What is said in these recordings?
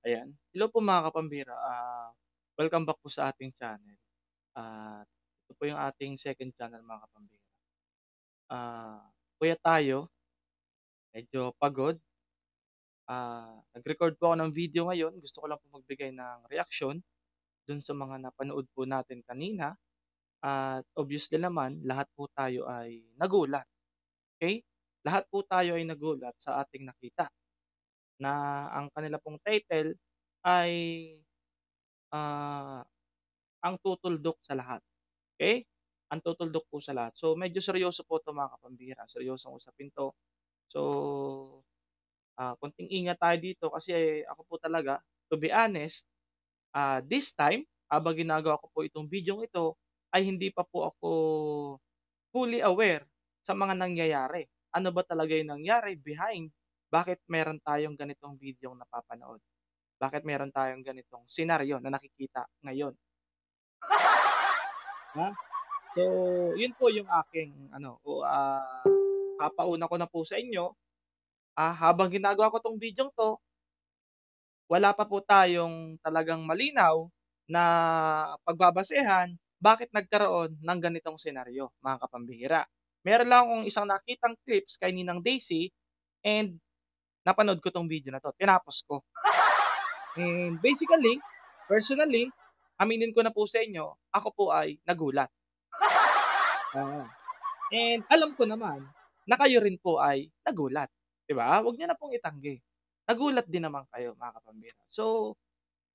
Ayan. Hello po mga kapambira, welcome back po sa ating channel. At ito po yung ating second channel mga kapambira. Puyat tayo, medyo pagod. Nag-record po ako ng video ngayon. Gusto ko lang po magbigay ng reaksyon dun sa mga napanood po natin kanina. At obviously naman, lahat po tayo ay nagulat. Okay? Lahat po tayo ay nagulat sa ating nakita na ang kanila pong title ay ah, ang tutuldok sa lahat. Okay? Ang tutuldok po sa lahat. So medyo seryoso po 'to mga kapambira, seryosong usapin 'to. So, konting ingat tayo dito kasi ako po talaga, to be honest, this time, habang ginagawa ko po itong bidyong ito, ay hindi pa po ako fully aware sa mga nangyayari. Ano ba talaga yung nangyari behind, bakit meron tayong ganitong bidyong napapanood? Bakit meron tayong ganitong senaryo na nakikita ngayon, ha? So, yun po yung aking ano, papauna ko na po sa inyo, habang ginagawa ko 'tong bidyong 'to, wala pa po tayong talagang malinaw na pagbabasehan bakit nagkaroon ng ganitong senaryo, mga kapambihira. Meron lang akong isang nakitang clips kay Ninang Daisy and napanood ko 'tong video na 'to, tinapos ko. And basically, personally, aminin ko na po sa inyo, ako po ay nagulat, oo. And alam ko naman na kayo rin po ay nagulat, 'di ba? Huwag niyo na pong itanggi. Nagulat din naman kayo mga kapambira. So,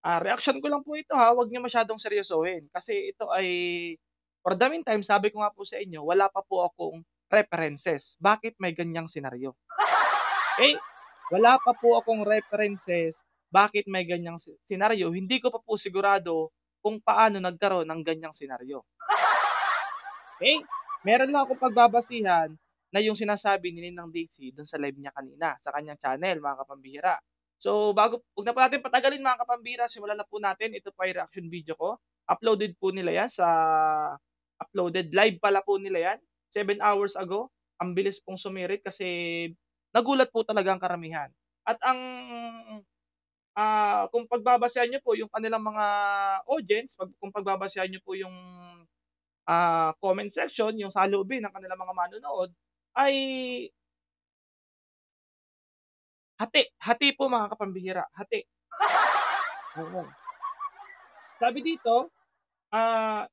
reaksyon ko lang po ito ha, huwag niyo masyadong seryosohin kasi ito ay for the meantime sabi ko nga po sa inyo, wala pa po akong references. Bakit may ganyang senaryo? Eh, wala pa po akong references bakit may ganyang senaryo. Hindi ko pa po sigurado kung paano nagkaroon ng ganyang senaryo. Eh, meron lang akong pagbabasihan na yung sinasabi ni Ninang Daisy dun sa live niya kanina sa kanyang channel, mga kapambihira. So, 'wag na po natin patagalin mga kapambira, simulan na po natin. Ito po ay reaction video ko. Uploaded po nila 'yan uploaded live pala po nila 'yan, 7 hours ago. Ang bilis pong sumirit kasi nagulat po talaga ang karamihan. At kung pagbabasehan niyo po yung kanilang mga audience, kung pagbabasehan niyo po yung comment section, yung saloobin ng kanilang mga manonood, ay hati, hati po mga kapambihira, hati. Oo. Sabi dito,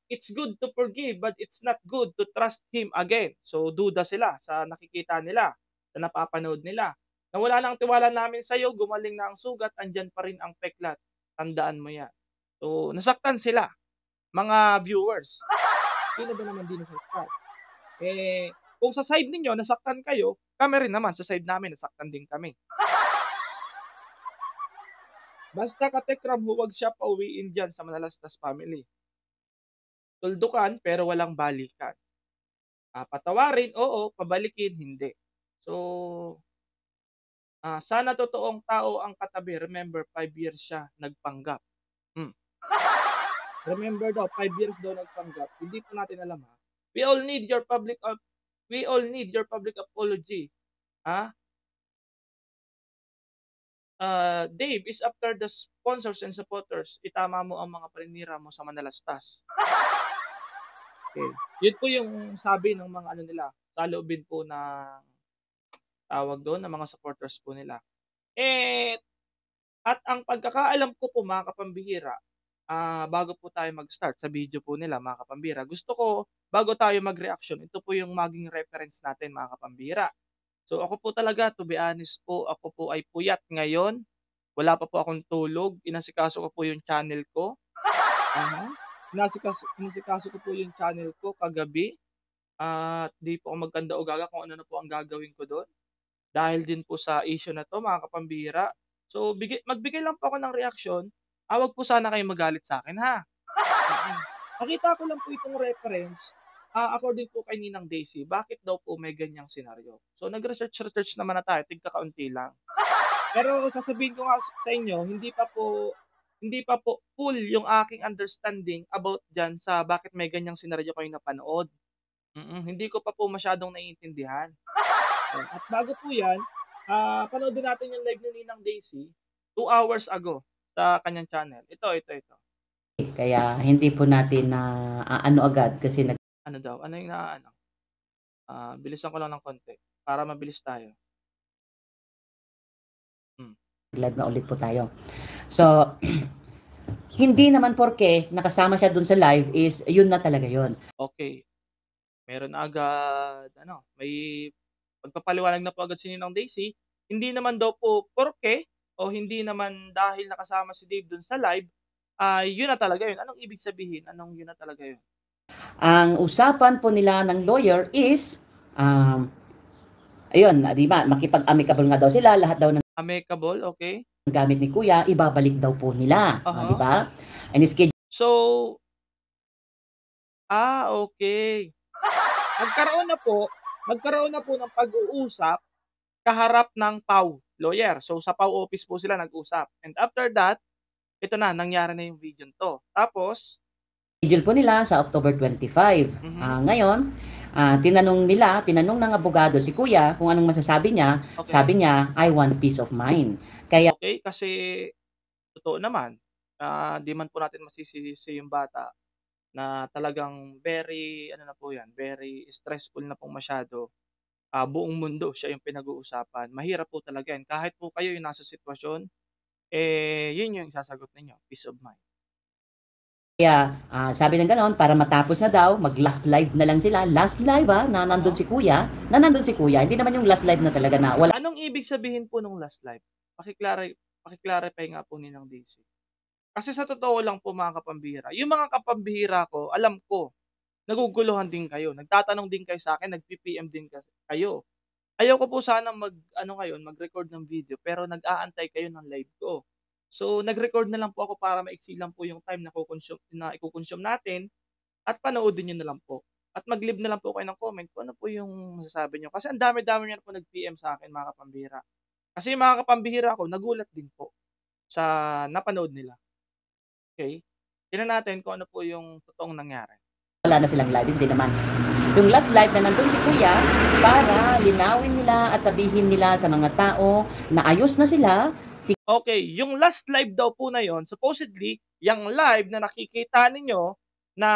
it's good to forgive but it's not good to trust him again. So duda sila sa nakikita nila, sa napapanood nila. Nawala na ang tiwala namin sa'yo, gumaling na ang sugat, andiyan pa rin ang peklat. Tandaan mo yan. So nasaktan sila, mga viewers. Sino ba naman di nasaktan? Kung sa side ninyo nasaktan kayo, kami rin naman sa side namin nasaktan din kami. Basta katekram, huwag siya pauwiin diyan sa Manalastas family. Tuldukan pero walang balikan. Patawarin, oo, pabalikin, hindi. So, sana totoong tao ang katabi. Remember, 5 years siya nagpanggap. Hmm. Remember daw, 5 years daw nagpanggap. Hindi po natin alam ha. We all need your public we all need your public apology. Ha? Dave is after the sponsors and supporters. Itama mo ang mga paninira mo sa Manalastas. Okay. Yun po yung sabi ng mga ano nila, saloobin po ng tawag doon, ng mga supporters po nila. At ang pagkakaalam ko po mga kapambihira, bago po tayo mag-start sa video po nila mga kapambira, gusto ko bago tayo mag-reaction, ito po yung maging reference natin mga kapambira. So ako po talaga, to be honest po, ako po ay puyat ngayon. Wala pa po akong tulog, inasikaso ko po yung channel ko. Inasikaso ko po yung channel ko kagabi. At di po ako magkanda-ugaga kung ano na po ang gagawin ko doon. Dahil din po sa issue na 'to mga kapambira. So magbigay lang po ako ng reaksyon. Wag po sana kayong magalit sa'kin ha. Mm. Nakita ko lang po itong reference, according po kay Ninang Daisy, bakit daw po may ganyang senaryo. So nag-research naman na tayo, tigkakaunti lang. Pero sasabihin ko nga sa inyo, hindi pa po full yung aking understanding about diyan sa bakit may ganyang senaryo kayong napanood. Hindi ko pa po masyadong naiintindihan. At bago po 'yan, Panoodin natin yung live ni Ninang Daisy 2 hours ago sa kanyang channel. Ito. Kaya hindi po natin na ano agad kasi Ano daw, ano yung naaano? Bilisan ko lang ng konti para mabilis tayo. Hmm. nag-live na ulit po tayo. So, hindi naman porke nakasama siya dun sa live is yun na talaga yun. Okay, meron na agad ano, may pagpapaliwanag na po agad si Ninang Daisy. Hindi naman daw po porke o hindi naman dahil nakasama si Dave dun sa live, yun na talaga yun. Anong ibig sabihin? Anong yun na talaga yun? Ang usapan po nila ng lawyer is, ayun, di ba, makipag-amicable nga daw sila, lahat daw ng Amicable, okay? gamit ni Kuya, ibabalik daw po nila. Di Aha. ba? And schedule So, okay. Nagkaroon na po ng pag-uusap kaharap ng PAW lawyer. So, sa PAW office po sila nag-usap. And after that, ito na, nangyari na yung video 'to. Tapos po nila sa October 25. mhm, Ngayon, tinanong ng abogado si Kuya kung anong masasabi niya. okey. Sabi niya, I want peace of mind. Kaya Okey, kasi totoo naman, 'di man po natin masisisi yung bata na talagang very ano na po 'yan, very stressful na pong masyado. Buong mundo siya yung pinag-uusapan. Mahirap po talaga 'yan. Kahit po kayo yung nasa sitwasyon, yun yung isasagot ninyo, peace of mind. sabi ng gano'n, para matapos na daw, mag-last live na lang sila. Last live na nandun Uh-huh. si Kuya, na nandun si Kuya. Hindi naman yung last live na talaga na wala Anong ibig sabihin po nung last live? Paki-clarify nga po Ninang Daisy. Kasi sa totoo lang po mga kapambihira, yung mga kapambihira ko, alam ko, naguguluhan din kayo, nagtatanong din kayo sa'kin, nagpi-PM din kayo. Ayaw ko po sanang mag-ano ngayon, mag-record ng video pero nag-aantay kayo ng live ko. So, nag-record na lang po ako para maiksi lang po yung time na iko-consume natin at panoodin niyo na lang po. At mag-leave na lang po kayo ng comment kung ano po yung masasabi niyo. Kasi ang dami-dami niyo na po nag-PM sa akin mga kapambihira. Kasi yung mga kapambihira ko, nagulat din po sa napanood nila. Okay? Tingnan natin kung ano po yung totoong nangyari. na silang live. Hindi naman. Yung last live na nandun si Kuya, para linawin nila at sabihin nila sa mga tao na ayos na sila. Okay, yung last live daw po na yon, supposedly, yung live na nakikita ninyo na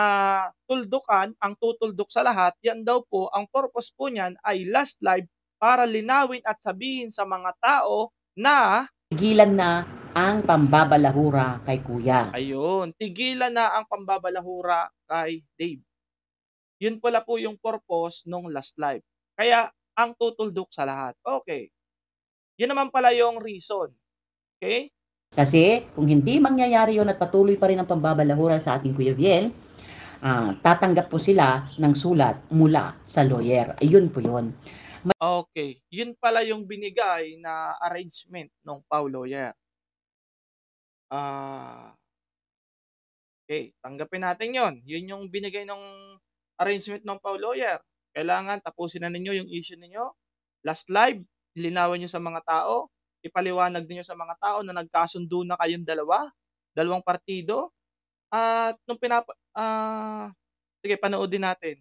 tuldukan, ang tutuldok sa lahat, yan daw po, ang purpose po niyan ay last live para linawin at sabihin sa mga tao na Tigilan na ang pambabalahura kay Kuya. ayun, tigilan na ang pambabalahura kay Dave. Yun pala po yung purpose nung last live. Kaya ang tutuldok sa lahat. Okay. Yun naman pala yung reason. Okay? Kasi kung hindi mangyayari yon at patuloy pa rin ang pambabalahura sa ating Kuya Viel, tatanggap po sila ng sulat mula sa lawyer. Ayun po yun. Okay, yun pala yung binigay na arrangement nung PAW lawyer. Ah, okay, tanggapin natin yon. Yun yung binigay nung arrangement ng PAW lawyer. Kailangan tapusin na ninyo yung issue ninyo. Last live, linawin niyo sa mga tao, ipaliwanag niyo sa mga tao na nagkasundo na kayong dalawang partido at sige panoodin natin.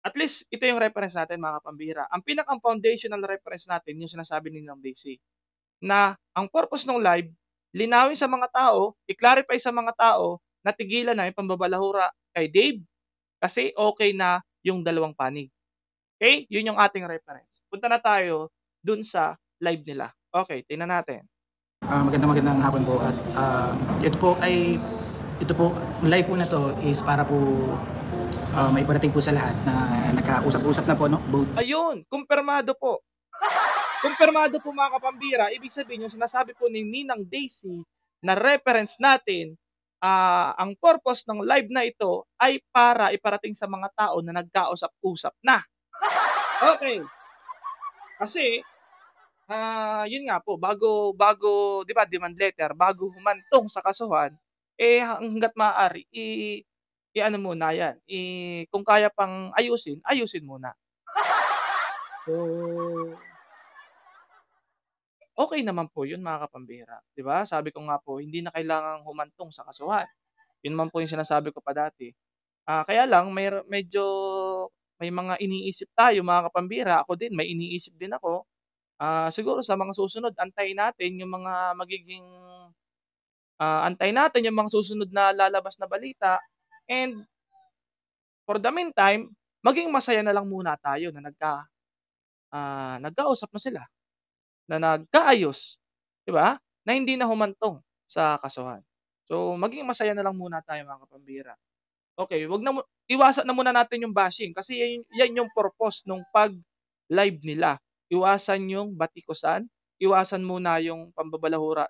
At least ito yung reference natin mga kapambihira. Ang pinaka-foundational reference natin yung sinasabi ni Ma'am Daisy. Na ang purpose ng live, linawin sa mga tao, i-clarify sa mga tao na tigilan na yung pambabalahura kay Dave kasi okay na yung dalawang panig. Okay? Yun yung ating reference. Punta na tayo dun sa live nila. Okay, tingnan natin. Magandang hapon po at ito po live po na to is para po maiparating po sa lahat na nagkausap-usap na po no both. Ayun, kumpirmado po. Kumpirmado po mga kapambira, ibig sabihin yung sinasabi po ni Ninang Daisy na reference natin, ang purpose ng live na ito ay para iparating sa mga tao na nagkausap-usap na. Okay. Kasi, yun nga po, bago 'di ba demand letter, bago humantong sa kasuhan, hangga't maaari i-ano muna 'yan, kung kaya pang ayusin, ayusin muna. So okay naman po yun mga kapambihira, 'di ba? Sabi ko nga po hindi na kailangang humantong sa kasuhan. Yun naman po yung sinasabi ko pa dati. Kaya lang medyo may mga iniisip tayo mga kapambihira, ako din may iniisip din ako Siguro sa mga susunod antayin natin yung mga antayin natin yung mga susunod na lalabas na balita and for the meantime, maging masaya na lang muna tayo na nagkausap na sila, na nagkaayos, 'di ba? Na hindi na humantong sa kasuhan. So, maging masaya na lang muna tayo mga kapambira. Okay, iwasan na muna natin yung bashing kasi yan yung purpose nung pag-live nila. Iwasan yung batikusan, iwasan muna yung pambabalahura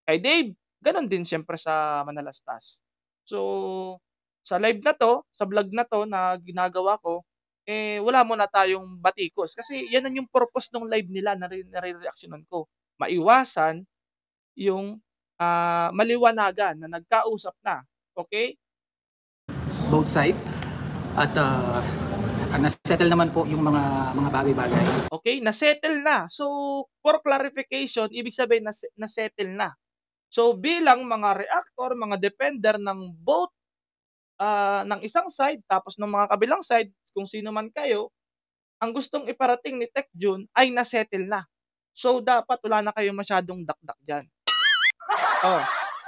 kay Dave, gano'n din siyempre sa Manalastas. So, sa live na 'to, sa vlog na 'to na ginagawa ko, wala muna tayong batikos kasi yan ang yung purpose nung live nila na nare-reaksyonan ko. Maiwasan yung, maliwanagan na nagkausap na, okey? Both side at na-settle naman po yung mga bagay-bagay. Okay, na-settle na. So, for clarification, ibig sabihin na-settle na. So, bilang mga reactor, mga defender ng both, ng isang side tapos ng mga kabilang side, kung sino man kayo, ang gustong iparating ni Tech Jun ay na-settle na. So, dapat wala na kayong masyadong dakdak diyan. Oh,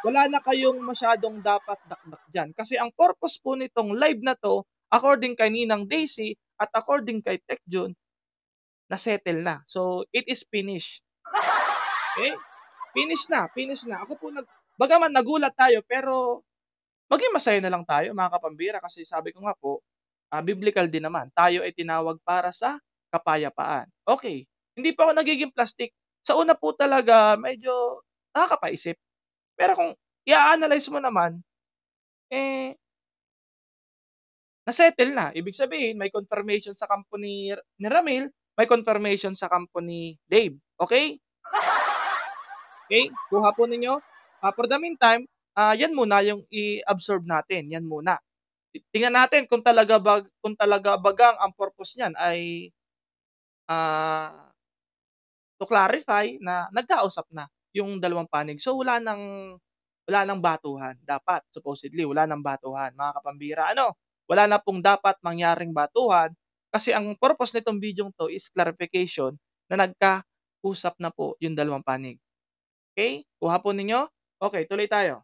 wala na kayong masyadong dapat dakdak diyan. Kasi ang purpose po nitong live na 'to, according kay Ninang Daisy at according kay Tech Jun, na-settle na. So, it is finished. Okay? Finish na. Ako po bagaman nagulat tayo pero maging masaya na lang tayo mga kapambira kasi sabi ko nga po, biblical din naman. Tayo ay tinawag para sa kapayapaan. Okay, hindi pa ako nagiging plastic. Sa una po talaga medyo nakakapaisip. Pero kung i-a-analyze mo naman, na-settle na. Ibig sabihin may confirmation sa kampo ni Ramil, may confirmation sa kampo ni Dave. Okay? Okay, kuha po ninyo. For the meantime, yan muna yung i-absorb natin, yan muna. Tingnan natin kung talaga bagang ang purpose niyan ay to clarify na nagkausap na yung dalawang panig. So wala nang batuhan dapat supposedly wala nang batuhan mga kapambira. Ano, wala na pong dapat mangyaring batuhan kasi ang purpose nitong bidyong 'to is clarification na nagkausap na po yung dalawang panig. Okay? Kuha po ninyo? Okay, tuloy tayo.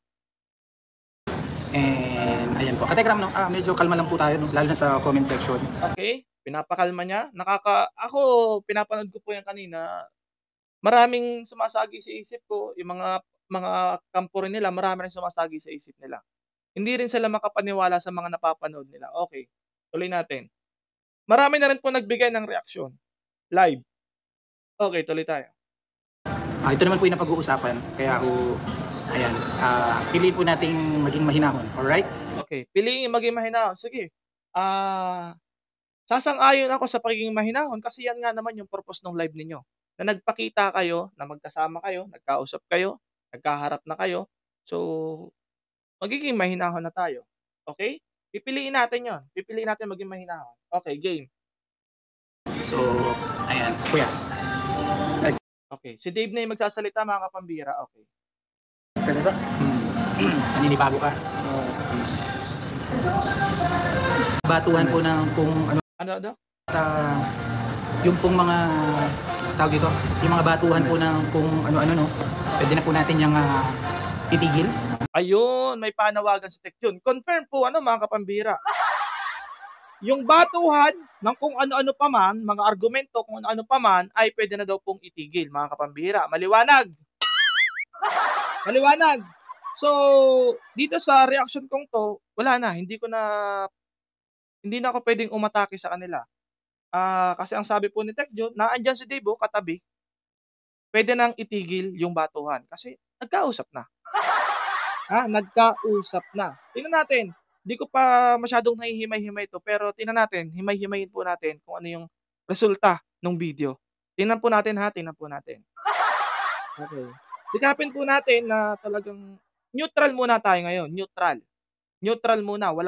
And ayan po. Katekram, no, medyo kalma lang po tayo, no, lalo na sa comment section. Okay, pinapakalma niya. Ako, pinapanood ko po yan kanina. Maraming sumasagi sa isip ko, yung mga kampo rin nila, marami rin sumasagi sa isip nila. Hindi rin sila makapaniwala sa mga napapanood nila. Okay, tuloy natin. Marami na rin po nagbigay ng reaksyon. Live. Okay, tuloy tayo. Ito naman po yung napag-uusapan. Kaya ayan, piliin po nating maging mahinahon. Alright? Okay, piliin maging mahinahon. Sige. Sasang-ayon ako sa pagiging mahinahon kasi yan nga naman yung purpose ng live ninyo. Na nagpakita kayo, na magkasama kayo, nagkausap kayo, nagkaharap na kayo. So, magiging mahinahon na tayo. Okay? Pipiliin natin yon. Pipiliin natin maging mahinahon. Okay, game. So, ayan, kuya. Okay, si Dave na yung magsasalita mga kapambira. Okay. Salita? Naninibago ka. Batuhan po ng kung ano, Ano? yung pong mga tawag dito, yung mga batuhan po ng kung ano-ano, no, pwede na po natin yung titigil. Ayun, may panawagan sa Tech Jun. Confirm po mga kapambira. Yung batuhan ng kung ano-ano pa man, mga argumento kung ano-ano pa man, ay pwede na daw pong itigil mga kapambira. Maliwanag. Maliwanag. So, dito sa reaction kong to, wala na. Hindi na ako pwedeng umatake sa kanila. Kasi ang sabi po ni Tech Jun, naandyan si Dave katabi, pwede nang itigil yung batuhan. Kasi nagkausap na. Nagkausap na. Tingnan natin. Di ko pa masyadong nahihimay-himay ito, pero tingnan natin, himay-himayin po natin kung ano yung resulta ng video. Tingnan po natin. Okay. Sikapin po natin na talagang neutral muna tayo ngayon. Neutral muna. Wala